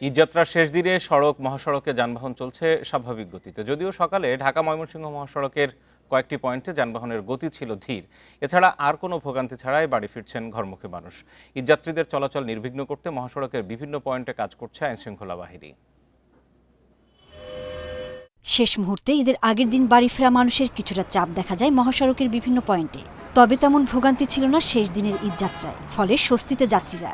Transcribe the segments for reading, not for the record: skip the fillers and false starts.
ঈদযাত্রার শেষ দিনে সড়ক মহাসড়কে যানবাহন চলছে স্বাভাবিক গতিতে। যদিও সকালে ঢাকা ময়মনসিংহ মহাসড়কের কয়েকটি পয়েন্টে যানবাহনের গতি ছিল ধীর। এছাড়া আর কোনো ভোগান্তি ছাড়াই বাড়ি ফিরছেন ঘরমুখী মানুষ। ঈদযাত্রীদের চলাচল নির্বিঘ্ন করতে মহাসড়কের বিভিন্ন পয়েন্টে কাজ করছে আইনশৃঙ্খলা বাহিনী। শেষ মুহূর্তে ঈদের আগের দিন বাড়ি ফেরা মানুষের কিছুটা চাপ দেখা যায় মহাসড়কের বিভিন্ন পয়েন্টে। তবে তেমন ভোগান্তি ছিল না শেষ দিনের ঈদযাত্রায়, ফলে স্বস্তিতে যাত্রীরা।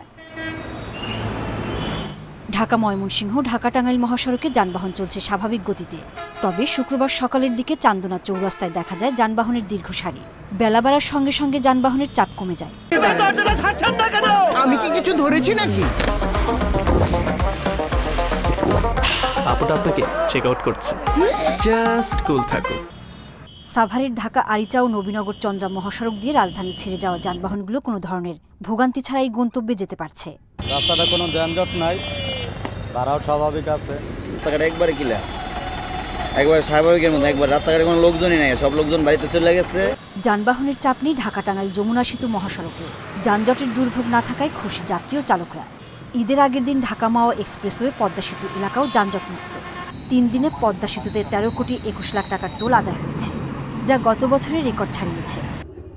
ঢাকা ময়মনসিংহ ঢাকা টাঙ্গাইল মহাসড়কে যানবাহন চলছে স্বাভাবিক গতিতে। তবে শুক্রবার সকালের দিকে চান্দনা চৌরাস্তায় দেখা যায় যানবাহনের দীর্ঘ সারি। বেলা বাড়ার সঙ্গে সঙ্গে যানবাহনের চাপ কমে যায়। আমি কি কিছু ধরেছি নাকি? আপুটা আপনাকে চেক আউট করছে, জাস্ট কুল থাকুন। সাভারের ঢাকা আরিচা ও নবীনগর চন্দ্রা মহাসড়ক দিয়ে রাজধানী ছেড়ে যাওয়া যানবাহনগুলো কোনো ধরনের ভোগান্তি ছাড়াই গন্তব্যে যেতে পারছে। রাস্তাটা কোনো যানজট নাই, তারাও স্বাভাবিক আছে। রাস্তাঘাট একবারে কিলা, একবার স্বাভাবিকের মতো, একবার রাস্তাঘাটে কোনো লোকজনই নাই, সব লোকজন বাড়িতে চলে গেছে। যানবাহনের চাপ নেই ঢাকা টাঙ্গাইল যমুনা সেতু মহাসড়কে। যানজটের দুর্ভোগ না থাকায় খুশি যাত্রী ও চালকরা। ঈদের আগের দিন ঢাকা মাওয়া এক্সপ্রেসওয়ে পদ্মা সেতু এলাকাও যানজটমুক্ত। 3 দিনে পদ্মা সেতুতে 13 কোটি 21 লাখ টাকার টোল আদায় হয়েছে, যা গত বছরের রেকর্ড ছাড়িয়েছে।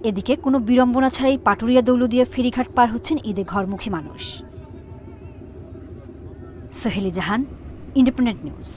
এদিকে কোনো বিড়ম্বনা ছাড়াই পাটুরিয়া দৌলতদিয়া ফেরিঘাট পার হচ্ছেন ঈদে ঘরমুখী মানুষ। সোহেলি জাহান, ইন্ডিপেন্ডেন্ট নিউজ।